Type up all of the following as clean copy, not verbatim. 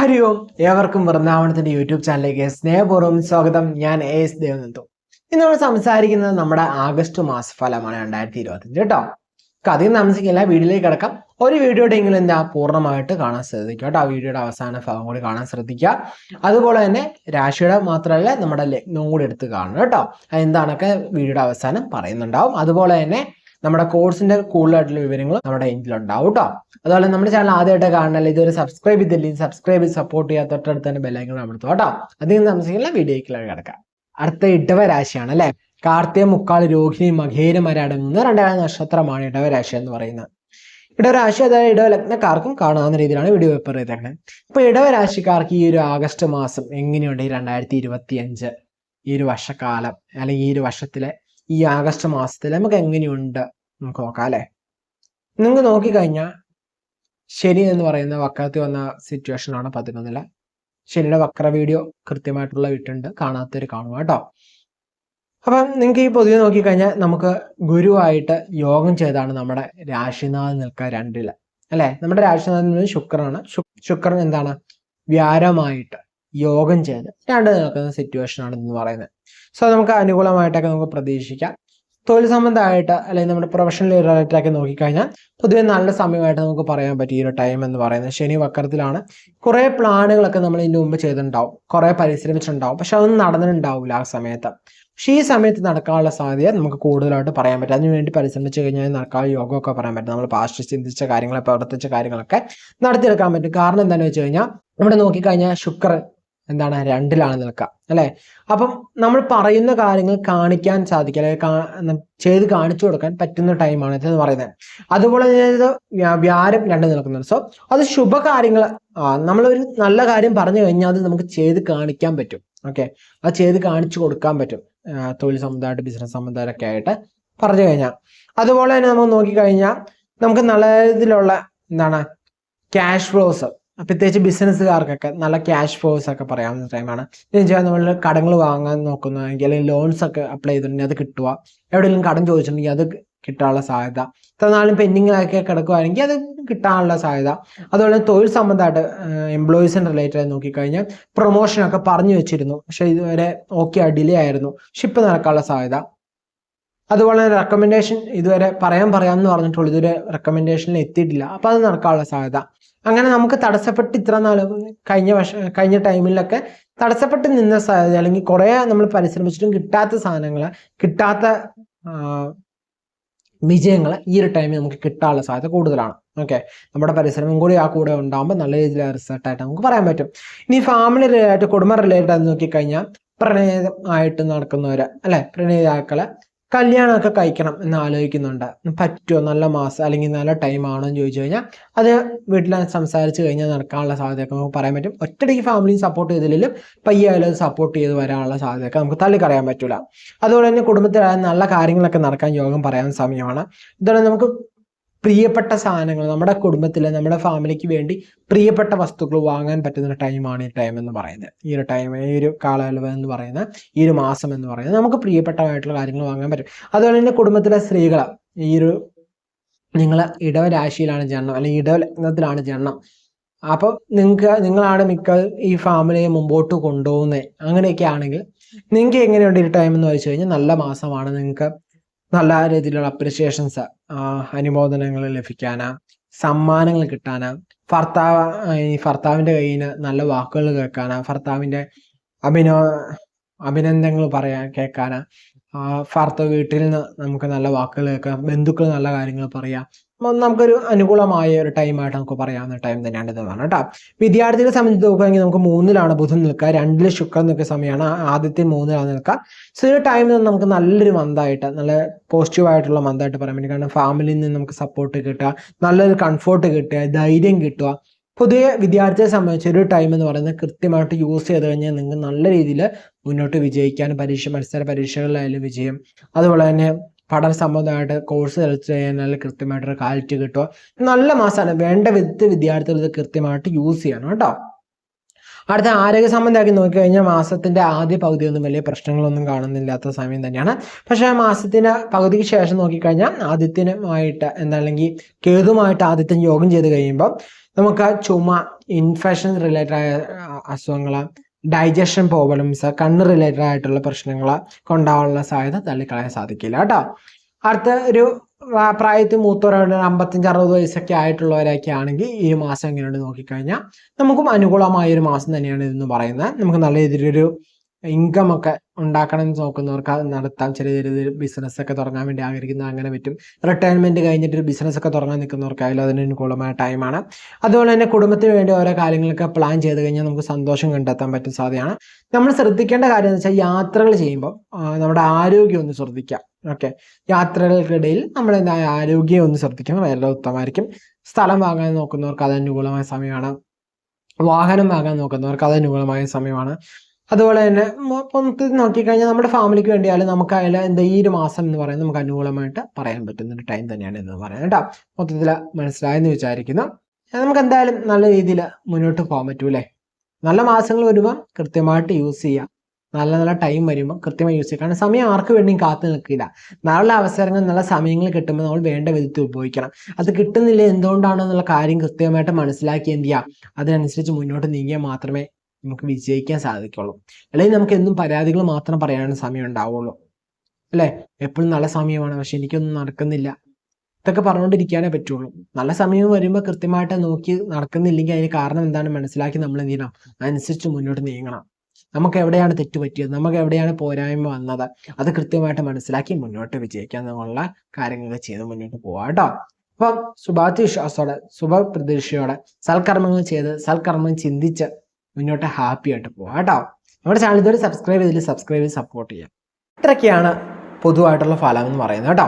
ഹരി ഓം, ഏവർക്കും വൃന്ദാവനത്തിന്റെ യൂട്യൂബ് ചാനലിലേക്ക് സ്നേഹപൂർവ്വം സ്വാഗതം. ഞാൻ എസ് ദേവനന്ദു. ഇന്ന് നമ്മൾ സംസാരിക്കുന്നത് നമ്മുടെ ആഗസ്റ്റ് മാസഫലമാണ് 2025 കേട്ടോ. അധികം താമസിക്കില്ല, വീഡിയോയിലേക്ക് കിടക്കാം. ഒരു വീഡിയോയുടെ എങ്കിലും എന്താ പൂർണ്ണമായിട്ട് കാണാൻ ശ്രദ്ധിക്കുക കേട്ടോ. ആ വീഡിയോയുടെ അവസാന ഭാഗം കൂടി കാണാൻ ശ്രദ്ധിക്കുക. അതുപോലെ തന്നെ രാശിയുടെ മാത്രമല്ല നമ്മുടെ ലഗ്നവും കൂടി എടുത്ത് കാണണം കേട്ടോ. അതെന്താണൊക്കെ വീഡിയോയുടെ അവസാനം പറയുന്നുണ്ടാവും. അതുപോലെ തന്നെ നമ്മുടെ കോഴ്സിന്റെ കൂടുതലായിട്ടുള്ള വിവരങ്ങൾ നമ്മുടെ എൻഡിലുണ്ടാവും കേട്ടോ. അതുപോലെ നമ്മുടെ ചാനൽ ആദ്യമായിട്ട് കാണാനല്ല, ഇതുവരെ സബ്സ്ക്രൈബ് ചെയ്തില്ലെങ്കിൽ സബ്സ്ക്രൈബ് ചെയ്ത് സപ്പോർട്ട് ചെയ്യാൻ തൊട്ടടുത്ത് തന്നെ ബെല്ലൈക്കൺ അമർത്തുക കേട്ടോ. അധികം താമസിക്കില്ല, വീഡിയോയ്ക്ക് കിടക്കാം. അടുത്ത ഇടവരാശിയാണ് അല്ലെ. കാർത്തിക, മുക്കാളി, രോഹിണി, മകേരം വരെ അടങ്ങുന്ന 2 നക്ഷത്രമാണ് ഇടവരാശി എന്ന് പറയുന്നത്. ഇടവരാശി അതായത് ഇടവലഗ്നക്കാർക്കും കാണാവുന്ന രീതിയിലാണ് വീഡിയോ പേപ്പർ ചെയ്തേക്കുന്നത്. അപ്പൊ ഇടവരാശിക്കാർക്ക് ഈ ഒരു ആഗസ്റ്റ് മാസം എങ്ങനെയുണ്ട്, ഈ 2025 ഈ ഒരു വർഷക്കാലം അല്ലെങ്കിൽ ഈ ഒരു വർഷത്തിലെ ഈ ആഗസ്റ്റ് മാസത്തിൽ നമുക്ക് എങ്ങനെയുണ്ട് നമുക്ക് നോക്കാം അല്ലെ. നിങ്ങൾക്ക് നോക്കിക്കഴിഞ്ഞാൽ ശനി എന്ന് പറയുന്ന വക്രത്തിൽ വന്ന സിറ്റുവേഷനാണ് 11. ശനിയുടെ വക്ര വീഡിയോ കൃത്യമായിട്ടുള്ള ഇട്ടുണ്ട്, കാണാത്തവർ കാണുക കേട്ടോ. അപ്പം നിങ്ങൾക്ക് ഈ പൊതുവെ നോക്കിക്കഴിഞ്ഞാൽ നമുക്ക് ഗുരുവായിട്ട് യോഗം ചെയ്താണ് നമ്മുടെ രാശിനാഥൻ നിൽക്കുക 2 അല്ലെ. നമ്മുടെ രാശിനാഥൻ ശുക്രനാണ്. ശുക്രൻ എന്താണ്, വ്യാരമായിട്ട് യോഗം ചെയ്ത് 2 നിൽക്കുന്ന സിറ്റുവേഷൻ ആണ് എന്ന് പറയുന്നത്. സോ നമുക്ക് അനുകൂലമായിട്ടൊക്കെ നമുക്ക് പ്രതീക്ഷിക്കാം. തൊഴിൽ സംബന്ധമായിട്ട് അല്ലെങ്കിൽ നമ്മുടെ പ്രൊഫഷണൽ റിലേറ്റഡൊക്കെ നോക്കിക്കഴിഞ്ഞാൽ പൊതുവെ നല്ല സമയമായിട്ട് നമുക്ക് പറയാൻ പറ്റും ഈ ഒരു ടൈം എന്ന് പറയുന്നത്. ശനി വക്രത്തിലാണ്. കുറെ പ്ലാനുകളൊക്കെ നമ്മൾ ഇതിനു മുമ്പ് ചെയ്തിട്ടുണ്ടാവും, കുറെ പരിശ്രമിച്ചിട്ടുണ്ടാവും, പക്ഷെ അതൊന്നും നടന്നിട്ടുണ്ടാവില്ല ആ സമയത്ത്. പക്ഷെ ഈ സമയത്ത് നടക്കാനുള്ള സാധ്യത നമുക്ക് കൂടുതലായിട്ട് പറയാൻ പറ്റും. അതിനുവേണ്ടി പരിശ്രമിച്ചു കഴിഞ്ഞാൽ നടക്കാനുള്ള യോഗമൊക്കെ പറയാൻ പറ്റും. നമ്മൾ പാസ്റ്റ് ചിന്തിച്ച കാര്യങ്ങൾ, പ്രവർത്തിച്ച കാര്യങ്ങളൊക്കെ നടത്തിയെടുക്കാൻ പറ്റും. കാരണം എന്താണെന്ന് വെച്ച് കഴിഞ്ഞാൽ നമ്മുടെ നോക്കിക്കഴിഞ്ഞാൽ ശുക്രൻ എന്താണ് 2 നിൽക്കുക അല്ലെ. അപ്പം നമ്മൾ പറയുന്ന കാര്യങ്ങൾ കാണിക്കാൻ സാധിക്കുക, അല്ലെങ്കിൽ ചെയ്ത് കാണിച്ചു കൊടുക്കാൻ പറ്റുന്ന ടൈമാണ് ഇതെന്ന് പറയുന്നത്. അതുപോലെ തന്നെ വ്യാരം 2 നിൽക്കുന്നുണ്ട്. സോ അത് ശുഭകാര്യങ്ങൾ, നമ്മളൊരു നല്ല കാര്യം പറഞ്ഞു കഴിഞ്ഞാൽ അത് നമുക്ക് ചെയ്ത് കാണിക്കാൻ പറ്റും. ഓക്കെ, അത് ചെയ്ത് കാണിച്ചു കൊടുക്കാൻ പറ്റും. തൊഴിൽ സംബന്ധമായിട്ട് ബിസിനസ് സംബന്ധമായിട്ടൊക്കെ ആയിട്ട് പറഞ്ഞു കഴിഞ്ഞാൽ. അതുപോലെ തന്നെ നമ്മൾ നോക്കിക്കഴിഞ്ഞാൽ നമുക്ക് നല്ല രീതിയിലുള്ള എന്താണ് ക്യാഷ് ഫ്ലോസ്, പ്രത്യേകിച്ച് ബിസിനസ്സുകാർക്കൊക്കെ നല്ല ക്യാഷ് ഫ്ലോസ് ഒക്കെ പറയാവുന്ന ടൈമാണ്. എന്ന് വെച്ചാൽ നമ്മൾ കടങ്ങൾ വാങ്ങാൻ നോക്കുന്നതെങ്കിൽ അല്ലെങ്കിൽ ലോൺസ് ഒക്കെ അപ്ലൈ ചെയ്തിട്ടുണ്ടെങ്കിൽ അത് കിട്ടുക, എവിടെയെങ്കിലും കടം ചോദിച്ചിട്ടുണ്ടെങ്കിൽ അത് കിട്ടാനുള്ള സാധ്യത, ഇത്ര നാളും പെൻഡിങ്ങിലൊക്കെ കിടക്കുകയാണെങ്കിൽ അത് കിട്ടാനുള്ള സാധ്യത. അതുപോലെ തൊഴിൽ സംബന്ധമായിട്ട് എംപ്ലോയീസിന് റിലേറ്റഡ് ആയി നോക്കിക്കഴിഞ്ഞാൽ പ്രൊമോഷനൊക്കെ പറഞ്ഞു വെച്ചിരുന്നു, പക്ഷെ ഇതുവരെ ഓക്കെ ഡിലേ ആയിരുന്നു, പക്ഷെ ഇപ്പം നടക്കാനുള്ള സാധ്യത. അതുപോലെ തന്നെ റെക്കമെൻഡേഷൻ ഇതുവരെ പറയാമെന്ന് പറഞ്ഞിട്ടുള്ളൂ, ഇതുവരെ റെക്കമെൻഡേഷനിൽ എത്തിയിട്ടില്ല, അപ്പം അത് നടക്കാനുള്ള സാധ്യത. അങ്ങനെ നമുക്ക് തടസ്സപ്പെട്ട് ഇത്ര നാൾ കഴിഞ്ഞ ടൈമിലൊക്കെ തടസ്സപ്പെട്ട് നിന്ന സാധ്യത, അല്ലെങ്കിൽ കുറെ നമ്മൾ പരിശ്രമിച്ചിട്ടും കിട്ടാത്ത സാധനങ്ങൾ, കിട്ടാത്ത വിജയങ്ങൾ ഈ ഒരു ടൈമിൽ നമുക്ക് കിട്ടാനുള്ള സാധ്യത കൂടുതലാണ്. ഓക്കെ, നമ്മുടെ പരിശ്രമം കൂടി ആ കൂടെ ഉണ്ടാകുമ്പോൾ നല്ല രീതിയിലുള്ള റിസൾട്ടായിട്ട് നമുക്ക് പറയാൻ പറ്റും. ഇനി ഫാമിലി റിലേറ്റഡ്, കുടുംബ റിലേറ്റഡ് നോക്കിക്കഴിഞ്ഞാൽ പ്രണയമായിട്ട് നടക്കുന്നവര് അല്ലെ, പ്രണയിതാക്കളെ കല്യാണമൊക്കെ കഴിക്കണം എന്ന് ആലോചിക്കുന്നുണ്ട്, പറ്റുമോ, നല്ല മാസം അല്ലെങ്കിൽ നല്ല ടൈം ആണോ എന്ന് ചോദിച്ചു കഴിഞ്ഞാൽ അത് വീട്ടിൽ സംസാരിച്ച് കഴിഞ്ഞാൽ നടക്കാനുള്ള സാധ്യതയൊക്കെ നമുക്ക് പറയാൻ പറ്റും. ഒറ്റയ്ക്ക് ഫാമിലി സപ്പോർട്ട് ചെയ്തില്ലെങ്കിലും പയ്യായാലും സപ്പോർട്ട് ചെയ്ത് വരാനുള്ള സാധ്യതയൊക്കെ നമുക്ക് തള്ളിക്കളയാൻ പറ്റില്ല. അതുപോലെ തന്നെ കുടുംബത്തിലായ നല്ല കാര്യങ്ങളൊക്കെ നടക്കാൻ യോഗം പറയാൻ സമയമാണ്. ഇതുപോലെ നമുക്ക് പ്രിയപ്പെട്ട സാധനങ്ങൾ, നമ്മുടെ കുടുംബത്തിലെ നമ്മുടെ ഫാമിലിക്ക് വേണ്ടി പ്രിയപ്പെട്ട വസ്തുക്കൾ വാങ്ങാൻ പറ്റുന്ന ടൈമാണ് ഈ ടൈം എന്ന് പറയുന്നത്. ഈ ഒരു ടൈം, ഈ ഒരു കാലയളവ് എന്ന് പറയുന്നത്, ഈ ഒരു മാസം എന്ന് പറയുന്നത് നമുക്ക് പ്രിയപ്പെട്ടതായിട്ടുള്ള കാര്യങ്ങൾ വാങ്ങാൻ പറ്റും. അതുപോലെ തന്നെ കുടുംബത്തിലെ സ്ത്രീകൾ, ഈ ഒരു നിങ്ങൾ ഇടവരാശിയിലാണ് ജനനം അല്ലെങ്കിൽ ഇടവലഗ്നത്തിലാണ് ജനനം, അപ്പോൾ നിങ്ങളാണ് മിക്ക ഈ ഫാമിലിയെ മുമ്പോട്ട് കൊണ്ടുപോകുന്നത്. അങ്ങനെയൊക്കെ ആണെങ്കിൽ നിങ്ങൾക്ക് എങ്ങനെയുണ്ട് ഈ ടൈം എന്ന് വെച്ച് കഴിഞ്ഞാൽ നല്ല മാസമാണ്. നിങ്ങൾക്ക് നല്ല രീതിയിലുള്ള അപ്രിസിയേഷൻസ്, അനുമോദനങ്ങൾ ലഭിക്കാനാ, സമ്മാനങ്ങൾ കിട്ടാനാ, ഭർത്താവിന്റെ കയ്യിൽ നിന്ന് നല്ല വാക്കുകൾ കേൾക്കാനാ, ഭർത്താവിന്റെ അഭിനന്ദനങ്ങൾ കേൾക്കാനാ, ഭർത്താവ് വീട്ടിൽ നിന്ന് നമുക്ക് നല്ല വാക്കുകൾ കേൾക്കാം, ബന്ധുക്കൾ നല്ല കാര്യങ്ങൾ പറയാം. നമുക്കൊരു അനുകൂലമായ ഒരു ടൈമായിട്ട് നമുക്ക് പറയാവുന്ന ടൈം തന്നെയാണ് ഇതെന്നാണ് കേട്ടോ. വിദ്യാർത്ഥികളെ സംബന്ധിച്ച് നോക്കുകയാണെങ്കിൽ നമുക്ക് 3 ബുധൻ നിൽക്കുക, 2 ശുക്രൻ നിൽക്കുന്ന സമയമാണ്, ആദ്യത്തെ 3 നിൽക്കുക. സോ ഈ ടൈമിൽ നമുക്ക് നല്ലൊരു മന്തായിട്ട്, നല്ല പോസിറ്റീവായിട്ടുള്ള മന്തായിട്ട് പറയാൻ പറ്റും. കാരണം ഫാമിലിയിൽ നിന്ന് നമുക്ക് സപ്പോർട്ട് കിട്ടുക, നല്ലൊരു കംഫോർട്ട് കിട്ടുക, ധൈര്യം കിട്ടുക. പൊതുവെ വിദ്യാർത്ഥിയെ സംബന്ധിച്ച് ഒരു ടൈം എന്ന് പറയുന്നത് കൃത്യമായിട്ട് യൂസ് ചെയ്ത് കഴിഞ്ഞാൽ നിങ്ങൾക്ക് നല്ല രീതിയിൽ മുന്നോട്ട് വിജയിക്കാനും, മത്സര പരീക്ഷകളിലായാലും വിജയം, അതുപോലെ തന്നെ പഠന സംബന്ധമായിട്ട് കോഴ്സ് സെലക്ട് ചെയ്യാൻ കൃത്യമായിട്ടൊരു ക്വാളിറ്റി കിട്ടുക. നല്ല മാസമാണ്, വേണ്ട വിധത്തിൽ വിദ്യാർത്ഥികൾ ഇത് കൃത്യമായിട്ട് യൂസ് ചെയ്യണം കേട്ടോ. അടുത്ത ആരോഗ്യ സംബന്ധമാക്കി നോക്കിക്കഴിഞ്ഞാൽ മാസത്തിൻ്റെ ആദ്യ പകുതിയൊന്നും വലിയ പ്രശ്നങ്ങളൊന്നും കാണുന്നില്ലാത്ത സമയം തന്നെയാണ്. പക്ഷേ ആ മാസത്തിന് പകുതിക്ക് ശേഷം നോക്കിക്കഴിഞ്ഞാൽ ആദിത്യനുമായിട്ട് അല്ലെങ്കിൽ കേതുമായിട്ട് ആദിത്യൻ യോഗം ചെയ്ത് കഴിയുമ്പോൾ നമുക്ക് ചുമ, ഇൻഫെക്ഷൻ റിലേറ്റഡ് ആയ അസുഖങ്ങൾ, ഡൈജഷൻ പ്രോബ്ലംസ്, കണ്ണ് റിലേറ്റഡ് ആയിട്ടുള്ള പ്രശ്നങ്ങൾ കൊണ്ടാവാനുള്ള സാധ്യത തള്ളിക്കളയാൻ സാധിക്കില്ല കേട്ടോ. അടുത്ത ഒരു പ്രായത്തിൽ മൂത്തവരാണ് 55-60 വയസ്സൊക്കെ ആയിട്ടുള്ളവരൊക്കെ ആണെങ്കിൽ ഈ മാസം എങ്ങനെയുണ്ട് നോക്കിക്കഴിഞ്ഞാൽ നമുക്കും അനുകൂലമായ ഒരു മാസം തന്നെയാണ് ഇതെന്ന് പറയുന്നത്. നമുക്ക് നല്ല രീതിയിലൊരു ഇൻകം ഒക്കെ ഉണ്ടാക്കണം എന്ന് നോക്കുന്നവർക്ക് അത് നടത്താം. ചെറിയ ചെറിയ ബിസിനസ് ഒക്കെ തുടങ്ങാൻ വേണ്ടി ആഗ്രഹിക്കുന്ന അങ്ങനെ പറ്റും. റിട്ടയർമെന്റ് കഴിഞ്ഞിട്ട് ഒരു ബിസിനസ് ഒക്കെ തുടങ്ങാൻ നിൽക്കുന്നവർക്കായാലും അതിന് അനുകൂലമായ ടൈമാണ്. അതുപോലെ തന്നെ കുടുംബത്തിന് വേണ്ടി ഓരോ കാര്യങ്ങളൊക്കെ പ്ലാൻ ചെയ്ത് കഴിഞ്ഞാൽ നമുക്ക് സന്തോഷം കണ്ടെത്താൻ പറ്റും സാധ്യതയാണ്. നമ്മൾ ശ്രദ്ധിക്കേണ്ട കാര്യം എന്ന് വെച്ചാൽ യാത്രകൾ ചെയ്യുമ്പോൾ നമ്മുടെ ആരോഗ്യം ഒന്ന് ശ്രദ്ധിക്കാം. ഓക്കെ, യാത്രകൾക്കിടയിൽ നമ്മൾ എന്താ ആരോഗ്യം ഒന്ന് ശ്രദ്ധിക്കണം, വളരെ ഉത്തമമായിരിക്കും. സ്ഥലം വാങ്ങാൻ നോക്കുന്നവർക്ക് അത് അനുകൂലമായ സമയമാണ്. വാഹനം വാങ്ങാൻ നോക്കുന്നവർക്ക് അത് അനുകൂലമായ സമയമാണ്. അതുപോലെ തന്നെ മൊത്തത്തിൽ നോക്കിക്കഴിഞ്ഞാൽ നമ്മുടെ ഫാമിലിക്ക് വേണ്ടിയാലും നമുക്കായാലും എന്താ ഈ ഒരു മാസം എന്ന് പറയുന്നത് നമുക്ക് അനുകൂലമായിട്ട് പറയാൻ പറ്റുന്ന ഒരു ടൈം തന്നെയാണ് എന്ന് പറയുന്നത് കേട്ടോ. മൊത്തത്തിൽ മനസ്സിലായെന്ന് വിചാരിക്കുന്നു. നമുക്ക് എന്തായാലും നല്ല രീതിയിൽ മുന്നോട്ട് പോകാൻ പറ്റൂ അല്ലേ. നല്ല മാസങ്ങൾ വരുമ്പോൾ കൃത്യമായിട്ട് യൂസ് ചെയ്യുക, നല്ല നല്ല ടൈം വരുമ്പോൾ കൃത്യമായി യൂസ് ചെയ്യുക. കാരണം സമയം ആർക്ക് വേണ്ടിയും കാത്തു നിൽക്കില്ല. നല്ല അവസരങ്ങൾ, നല്ല സമയങ്ങൾ കിട്ടുമ്പോൾ നമ്മൾ വേണ്ട വിധത്തിൽ ഉപയോഗിക്കണം. അത് കിട്ടുന്നില്ല എന്തുകൊണ്ടാണെന്നുള്ള കാര്യം കൃത്യമായിട്ട് മനസ്സിലാക്കി എന്ത് ചെയ്യുക, അതിനനുസരിച്ച് മുന്നോട്ട് നീങ്ങിയാൽ മാത്രമേ നമുക്ക് വിജയിക്കാൻ സാധിക്കുള്ളൂ. അല്ലെങ്കിൽ നമുക്ക് എന്നും പരാതികൾ മാത്രം പറയാനുള്ള സമയം ഉണ്ടാവുള്ളൂ അല്ലേ. എപ്പോഴും നല്ല സമയമാണ് പക്ഷെ എനിക്കൊന്നും നടക്കുന്നില്ല, ഇതൊക്കെ പറഞ്ഞുകൊണ്ടിരിക്കാനേ പറ്റുള്ളൂ. നല്ല സമയം വരുമ്പോൾ കൃത്യമായിട്ട് നോക്കി നടക്കുന്നില്ലെങ്കിൽ അതിന് കാരണം എന്താണ് മനസ്സിലാക്കി നമ്മൾ എന്ത് ചെയ്യണം, അതനുസരിച്ച് മുന്നോട്ട് നീങ്ങണം. നമുക്ക് എവിടെയാണ് തെറ്റ് പറ്റിയത്, നമുക്ക് എവിടെയാണ് പോരായ്മ വന്നത്, അത് കൃത്യമായിട്ട് മനസ്സിലാക്കി മുന്നോട്ട് വിജയിക്കാന്നുള്ള കാര്യങ്ങൾ ചെയ്ത് മുന്നോട്ട് പോവാം കേട്ടോ. അപ്പം ശുഭാപ്തി വിശ്വാസത്തോടെ, ശുഭപ്രതീക്ഷയോടെ സൽക്കർമ്മങ്ങൾ ചെയ്ത് സൽക്കർമ്മം ചിന്തിച്ച് മുന്നോട്ട് ഹാപ്പി ആയിട്ട് പോവാം കേട്ടോ. നമ്മുടെ ചാനൽ ഇതുവരെ സബ്സ്ക്രൈബ് ചെയ്ത് സപ്പോർട്ട് ചെയ്യാം. ഇത്രയൊക്കെയാണ് പൊതുവായിട്ടുള്ള ഫലം എന്ന് പറയുന്നത് കേട്ടോ.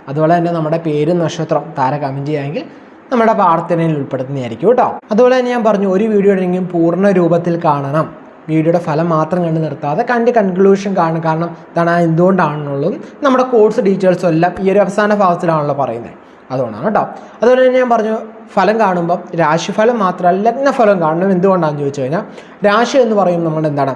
അതുപോലെ തന്നെ നമ്മുടെ പേരും നക്ഷത്രം താര കമൻറ്റ് ചെയ്യുമെങ്കിൽ നമ്മുടെ പ്രാർത്ഥനയിൽ ഉൾപ്പെടുത്തുന്നതായിരിക്കും കേട്ടോ. അതുപോലെ തന്നെ ഞാൻ പറഞ്ഞു, ഒരു വീഡിയോയെങ്കിലും പൂർണ്ണ രൂപത്തിൽ കാണണം. വീഡിയോയുടെ ഫലം മാത്രം കണ്ട് നിർത്താതെ കൺക്ലൂഷൻ കാണും. കാരണം ഇതാണ് എന്തുകൊണ്ടാണെന്നുള്ളതും നമ്മുടെ കോഴ്സ് ഡീറ്റെയിൽസും എല്ലാം ഈ ഒരു അവസാന ഭാഗത്തിലാണല്ലോ പറയുന്നത്, അതുകൊണ്ടാണ് കേട്ടോ. അതുപോലെ തന്നെ ഞാൻ പറഞ്ഞു, ഫലം കാണുമ്പം രാശിഫലം മാത്രമല്ല ലഗ്നഫലം കാണണം. എന്തുകൊണ്ടാണെന്ന് ചോദിച്ചു കഴിഞ്ഞാൽ രാശി എന്ന് പറയുമ്പോൾ നമ്മുടെ എന്താണ്,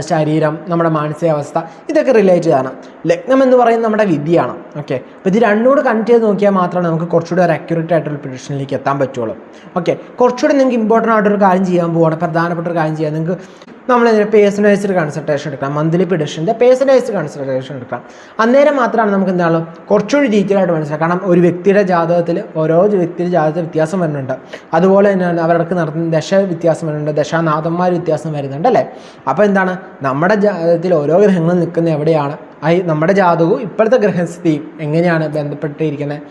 ശരീരം, നമ്മുടെ മാനസികാവസ്ഥ, ഇതൊക്കെ റിലേറ്റ് ചെയ്താണ്. ലഗ്നം എന്ന് പറയുന്നത് നമ്മുടെ വിധിയാണ്. ഓക്കെ, അപ്പോൾ ഇത് രണ്ടുകൂടെ കണക്ട് ചെയ്ത് നോക്കിയാൽ മാത്രമേ നമുക്ക് കുറച്ചുകൂടി ഒരു അക്യുറേറ്റ് ആയിട്ടുള്ള പ്രഡിക്ഷനിലേക്ക് എത്താൻ പറ്റുള്ളൂ. ഓക്കെ, കുറച്ചുകൂടി നിങ്ങൾക്ക് ഇമ്പോർട്ടൻ്റ് ആയിട്ടൊരു കാര്യം ചെയ്യാൻ പോവുകയാണ്, പ്രധാനപ്പെട്ട ഒരു കാര്യം ചെയ്യാൻ നിങ്ങൾക്ക് നമ്മളതിന് പേഴ്സണലൈസ്ഡ് കൺസൾട്ടേഷൻ എടുക്കണം. മന്ത്ലി പ്രഡിക്ഷൻ്റെ പേഴ്സണലൈസ്ഡ് കൺസൾട്ടേഷൻ എടുക്കണം. അന്നേരം മാത്രമാണ് നമുക്ക് എന്താണ് കുറച്ചുകൂടി ഡീറ്റെയിൽ ആയിട്ട് മനസ്സിലാക്കാം. കാരണം ഒരു വ്യക്തിയുടെ ജാതകത്തിൽ ഓരോ വ്യക്തിയുടെ ജാതകത്തിൽ വ്യത്യാസം വരുന്നുണ്ട്. അതുപോലെ തന്നെയാണ് അവർക്ക് നടത്തുന്ന ദശ വ്യത്യാസം വരുന്നുണ്ട്, ദശാനാഥന്മാർ വ്യത്യാസം വരുന്നുണ്ട് അല്ലേ. അപ്പോൾ എന്താണ്, നമ്മുടെ ജാതകത്തിൽ ഓരോ ഗ്രഹങ്ങളും നിൽക്കുന്ന എവിടെയാണ്, നമ്മുടെ ജാതകവും ഇപ്പോഴത്തെ ഗ്രഹസ്ഥിതിയും എങ്ങനെയാണ് ബന്ധപ്പെട്ടിരിക്കുന്നത്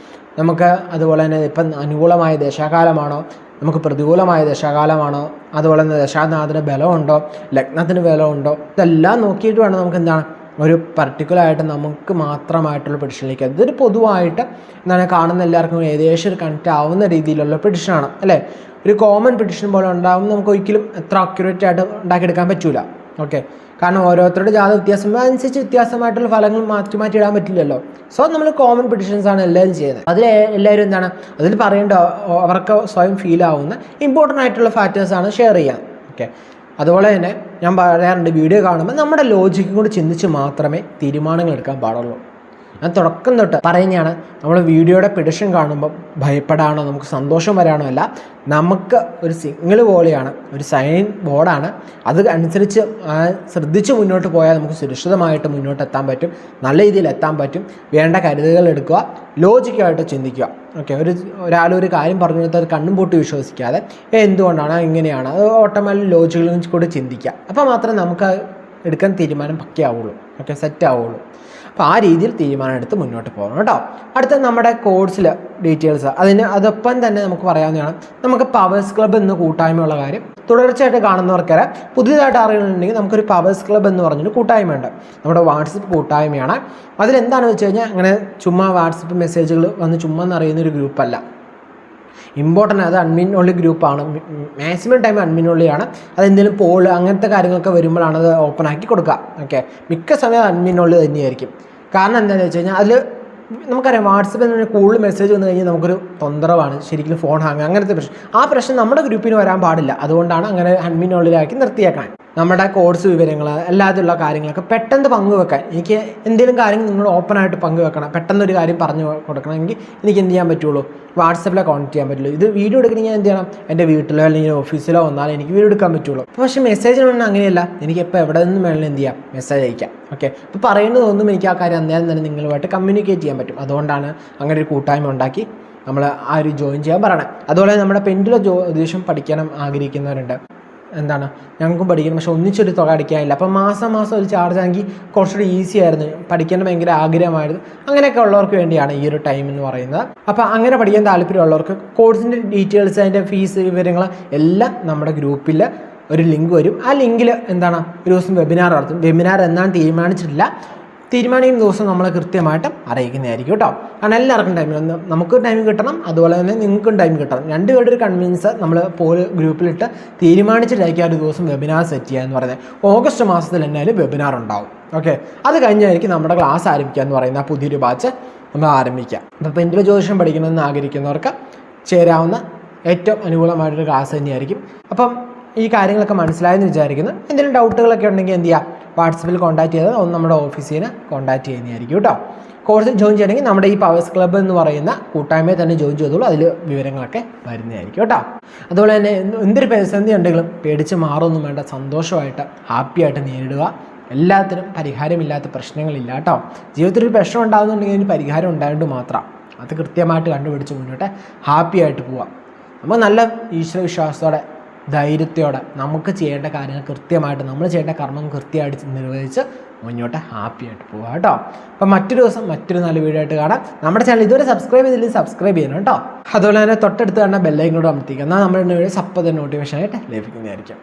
നമുക്ക്. അതുപോലെ തന്നെ ഇപ്പം അനുകൂലമായ ദശാകാലമാണോ, നമുക്ക് പ്രതികൂലമായ ദശാകാലമാണോ, അതുപോലെ തന്നെ ദശാനാഥന് ബലമുണ്ടോ, ലഗ്നത്തിന് ബലമുണ്ടോ, ഇതെല്ലാം നോക്കിയിട്ട് വേണം നമുക്ക് എന്താണ് ഒരു പർട്ടിക്കുലറായിട്ട് നമുക്ക് മാത്രമായിട്ടുള്ള പ്രഡിക്ഷനിലേക്ക്. ഇതൊരു പൊതുവായിട്ട് എന്താണ് കാണുന്ന എല്ലാവർക്കും ഏകദേശം ഒരു കണക്റ്റ് ആവുന്ന രീതിയിലുള്ള പ്രഡിക്ഷനാണ് അല്ലേ. ഒരു കോമൺ പ്രഡിക്ഷൻ പോലെ ഉണ്ടാകും, നമുക്ക് ഒരിക്കലും എത്ര അക്യുറേറ്റ് ആയിട്ട് ഉണ്ടാക്കിയെടുക്കാൻ പറ്റൂല. ഓക്കെ, കാരണം ഓരോരുത്തരുടെ ജാത വ്യത്യാസം അനുസരിച്ച് വ്യത്യാസമായിട്ടുള്ള ഫലങ്ങൾ മാറ്റി ഇടാൻ പറ്റില്ലല്ലോ. സോ നമ്മൾ കോമൺ പ്രഡിക്ഷൻസ് ആണ് എല്ലാവരും ചെയ്യുന്നത്. അതിൽ എല്ലാവരും എന്താണ് അതിൽ പറയേണ്ട അവർക്ക് സ്വയം ഫീൽ ആവുന്ന ഇമ്പോർട്ടൻ്റ് ആയിട്ടുള്ള ഫാക്ടേഴ്സാണ് ഷെയർ ചെയ്യാൻ. ഓക്കെ, അതുപോലെ തന്നെ ഞാൻ പറയാറുണ്ട്, വീഡിയോ കാണുമ്പോൾ നമ്മുടെ ലോജിക്കും കൂടി ചിന്തിച്ച് മാത്രമേ തീരുമാനങ്ങൾ എടുക്കാൻ പാടുള്ളൂ. ഞാൻ തുടക്കം തൊട്ട് പറയുന്നതാണ്, നമ്മൾ വീഡിയോയുടെ പ്രഡിക്ഷൻ കാണുമ്പോൾ ഭയപ്പെടാനോ നമുക്ക് സന്തോഷം വരാനോ അല്ല, നമുക്ക് ഒരു സിഗ്നൽ പോലെയാണ്, ഒരു സൈൻ ബോർഡാണ്. അത് അനുസരിച്ച് ശ്രദ്ധിച്ച് മുന്നോട്ട് പോയാൽ നമുക്ക് സുരക്ഷിതമായിട്ട് മുന്നോട്ട് എത്താൻ പറ്റും, നല്ല രീതിയിൽ എത്താൻ പറ്റും. വേണ്ട കരുതലുകൾ എടുക്കുക, ലോജിക്കായിട്ട് ചിന്തിക്കുക. ഓക്കെ, ഒരാളൊരു കാര്യം പറഞ്ഞു കൊടുത്താൽ അത് കണ്ണും പൂട്ടി വിശ്വസിക്കാതെ എന്തുകൊണ്ടാണ് ഇങ്ങനെയാണ്, അത് ഓട്ടോമാറ്റിക് ലോജിക്കലും കൂടി ചിന്തിക്കുക. അപ്പോൾ മാത്രമേ നമുക്ക് എടുക്കാൻ തീരുമാനം പക്കയാവുള്ളൂ. ഓക്കെ, സെറ്റ് ആവുള്ളൂ. അപ്പോൾ ആ രീതിയിൽ തീരുമാനം എടുത്ത് മുന്നോട്ട് പോകണം കേട്ടോ. അടുത്ത നമ്മുടെ കോഴ്സിൽ ഡീറ്റെയിൽസ് അതൊപ്പം തന്നെ നമുക്ക് പറയാവുന്നതാണ്. നമുക്ക് പവേഴ്സ് ക്ലബ്ബ് എന്ന കൂട്ടായ്മയുള്ള കാര്യം തുടർച്ചയായിട്ട് കാണുന്നവർക്കരെ പുതിയതായിട്ട് അറിയുന്നുണ്ടെങ്കിൽ നമുക്കൊരു പവേഴ്സ് ക്ലബ്ബ് എന്ന് പറഞ്ഞൊരു കൂട്ടായ്മയുണ്ട്. നമ്മുടെ വാട്സപ്പ് കൂട്ടായ്മയാണ്. അതിലെന്താണെന്ന് വെച്ച് കഴിഞ്ഞാൽ അങ്ങനെ ചുമ്മാ വാട്സപ്പ് മെസ്സേജുകൾ വന്ന് ചുമ്മാ എന്നറിയുന്നൊരു ഗ്രൂപ്പല്ല. ഇമ്പോർട്ടൻ്റ്, അത് അഡ്മിൻ ഉള്ള ഗ്രൂപ്പാണ്. മാക്സിമം ടൈം അഡ്മിൻ ഉള്ളിയാണ്. അതെന്തെങ്കിലും പോള് അങ്ങനത്തെ കാര്യങ്ങളൊക്കെ വരുമ്പോഴാണ് അത് ഓപ്പൺ ആക്കി കൊടുക്കുക. ഓക്കെ, മിക്ക സമയം അഡ്മിൻ ഉള്ളി തന്നെയായിരിക്കും. കാരണം എന്താണെന്ന് വെച്ച് കഴിഞ്ഞാൽ അതിൽ നമുക്കറിയാം വാട്സപ്പിൽ നിന്ന് കൂടുതൽ മെസ്സേജ് വന്നു കഴിഞ്ഞാൽ നമുക്കൊരു തൊന്തരവാണ്, ശരിക്കും ഫോൺ ഹാങ്, അങ്ങനത്തെ പ്രശ്നം. ആ പ്രശ്നം നമ്മുടെ ഗ്രൂപ്പിന് വരാൻ പാടില്ല. അതുകൊണ്ടാണ് അങ്ങനെ അഡ്മിനുള്ളിലാക്കി നിർത്തിയേക്കണം. നമ്മുടെ കോഴ്സ് വിവരങ്ങൾ അല്ലാതെയുള്ള കാര്യങ്ങളൊക്കെ പെട്ടെന്ന് പങ്കുവെക്കാൻ, എനിക്ക് എന്തെങ്കിലും കാര്യങ്ങൾ നിങ്ങൾ ഓപ്പണായിട്ട് പങ്കുവെക്കണം, പെട്ടെന്നൊരു കാര്യം പറഞ്ഞു കൊടുക്കണമെങ്കിൽ എനിക്ക് എന്ത് ചെയ്യാൻ പറ്റുള്ളൂ, വാട്സപ്പിലെ കോൺടാക്ട് ചെയ്യാൻ പറ്റുള്ളൂ. ഇത് വീഡിയോ എടുക്കണമെങ്കിൽ എന്ത് ചെയ്യണം, എൻ്റെ വീട്ടിലോ അല്ലെങ്കിൽ ഓഫീസിലോ വന്നാലും എനിക്ക് വീഡിയോ എടുക്കാൻ പറ്റുള്ളൂ. പക്ഷേ മെസ്സേജിനൊന്നും അങ്ങനെയല്ല, എനിക്ക് എപ്പോൾ എവിടെ നിന്നും വേണമെങ്കിലും എന്ത് ചെയ്യാം, മെസ്സേജ് അയക്കാം. ഓക്കെ, അപ്പോൾ പറയുന്നതൊന്നും എനിക്ക് ആ കാര്യം അന്നേരം തന്നെ നിങ്ങളുമായിട്ട് കമ്മ്യൂണിക്കേറ്റ് ചെയ്യാൻ പറ്റും. അതുകൊണ്ടാണ് അങ്ങനെ ഒരു കൂട്ടായ്മ ഉണ്ടാക്കി നമ്മൾ ആ ഒരു ജോയിൻ ചെയ്യാൻ പറയണം. അതുപോലെ നമ്മുടെ പെൻഡുലം ജ്യോതിഷം പഠിക്കണം ആഗ്രഹിക്കുന്നവരുണ്ട്. എന്താണ്, ഞങ്ങൾക്കും പഠിക്കണം, പക്ഷെ ഒന്നിച്ചൊരു തുക അടിക്കാനില്ല. അപ്പം മാസം ഒരു ചാർജ് ആണെങ്കിൽ കുറച്ചുകൂടി ഈസി ആയിരുന്നു, പഠിക്കാൻ ഭയങ്കര ആഗ്രഹമായിരുന്നു. അങ്ങനെയൊക്കെ ഉള്ളവർക്ക് വേണ്ടിയാണ് ഈ ഒരു ടൈം എന്ന് പറയുന്നത്. അപ്പോൾ അങ്ങനെ പഠിക്കാൻ താല്പര്യമുള്ളവർക്ക് കോഴ്സിൻ്റെ ഡീറ്റെയിൽസ്, അതിൻ്റെ ഫീസ് വിവരങ്ങൾ എല്ലാം നമ്മുടെ ഗ്രൂപ്പിൽ ഒരു ലിങ്ക് വരും. ആ ലിങ്കിൽ എന്താണ്, ഒരു ദിവസം വെബിനാർ നടത്തും. വെബിനാർ എന്നാണ് തീരുമാനിച്ചിട്ടില്ല, തീരുമാനിക്കുന്ന ദിവസം നമ്മൾ കൃത്യമായിട്ടും അറിയിക്കുന്നതായിരിക്കും കേട്ടോ. കാരണം എല്ലാവർക്കും ടൈം, നമുക്ക് ടൈം കിട്ടണം, അതുപോലെ തന്നെ നിങ്ങൾക്കും ടൈം കിട്ടണം. രണ്ടുപേരുടെ ഒരു കൺവീൻസ് നമ്മൾ ഗ്രൂപ്പിലിട്ട് തീരുമാനിച്ചിട്ടായിരിക്കും ആ ഒരു ദിവസം വെബിനാർ സെറ്റ് ചെയ്യുക എന്ന് പറയുന്നത്. ഓഗസ്റ്റ് മാസത്തിൽ എന്നാലും വെബിനാർ ഉണ്ടാവും. ഓക്കെ, അത് കഴിഞ്ഞായിരിക്കും നമ്മുടെ ക്ലാസ് ആരംഭിക്കുക എന്ന് പറയുന്ന പുതിയൊരു ബാച്ച് നമ്മൾ ആരംഭിക്കുക. അപ്പോൾ പെൻഡുലം ജ്യോതിഷം പഠിക്കണമെന്ന് ആഗ്രഹിക്കുന്നവർക്ക് ചേരാവുന്ന ഏറ്റവും അനുകൂലമായിട്ടൊരു ക്ലാസ് തന്നെയായിരിക്കും. അപ്പം ഈ കാര്യങ്ങളൊക്കെ മനസ്സിലായെന്ന് വിചാരിക്കുന്നു. എന്തെങ്കിലും ഡൗട്ടുകളൊക്കെ ഉണ്ടെങ്കിൽ എന്ത് ചെയ്യുക, വാട്സപ്പിൽ കോൺടാക്ട് ചെയ്താൽ ഒന്ന് നമ്മുടെ ഓഫീസിനെ കോൺടാക്ട് ചെയ്യുന്നതായിരിക്കും കേട്ടോ. കോഴ്സിൽ ജോയിൻ ചെയ്യണമെങ്കിൽ നമ്മുടെ ഈ പവേഴ്സ് ക്ലബ്ബ് എന്ന് പറയുന്ന കൂട്ടായ്മയെ തന്നെ ജോയിൻ ചെയ്തോളൂ, അതിൽ വിവരങ്ങളൊക്കെ വരുന്നതായിരിക്കും കേട്ടോ. അതുപോലെ തന്നെ എന്തൊരു പ്രതിസന്ധി ഉണ്ടെങ്കിലും പേടിച്ച് മാറൊന്നും വേണ്ട, സന്തോഷമായിട്ട് ഹാപ്പിയായിട്ട് നേരിടുക. എല്ലാത്തിനും പരിഹാരമില്ലാത്ത പ്രശ്നങ്ങളില്ല കേട്ടോ. ജീവിതത്തിൽ ഒരു പ്രശ്നം ഉണ്ടാകുന്നുണ്ടെങ്കിൽ അതിന് പരിഹാരം ഉണ്ടായതുകൊണ്ട് മാത്രം അത് കൃത്യമായിട്ട് കണ്ടുപിടിച്ച് മുന്നോട്ട് ഹാപ്പിയായിട്ട് പോവാം. നമുക്ക് നല്ല ഈശ്വരവിശ്വാസത്തോടെ ധൈര്യത്തോടെ നമുക്ക് ചെയ്യേണ്ട കാര്യങ്ങൾ കൃത്യമായിട്ട്, നമ്മൾ ചെയ്യേണ്ട കർമ്മം കൃത്യമായിട്ട് നിർവഹിച്ച് മുന്നോട്ട് ഹാപ്പിയായിട്ട് പോകാം കേട്ടോ. അപ്പം മറ്റൊരു ദിവസം മറ്റൊരു നല്ല വീഡിയോ ആയിട്ട് കാണാം. നമ്മുടെ ചാനൽ ഇതുവരെ സബ്സ്ക്രൈബ് ചെയ്തില്ലെങ്കിൽ സബ്സ്ക്രൈബ് ചെയ്യണം കേട്ടോ. അതുപോലെ തന്നെ തൊട്ടടുത്ത് തന്നെ ബെല്ലൈക്കനോട് അമർത്തിക്കുക, എന്നാൽ നമ്മുടെ വീഡിയോസ് അപ്പോൾ തന്നെ നോട്ടിഫിക്കേഷൻ ആയിട്ട് ലഭിക്കുന്നതായിരിക്കും.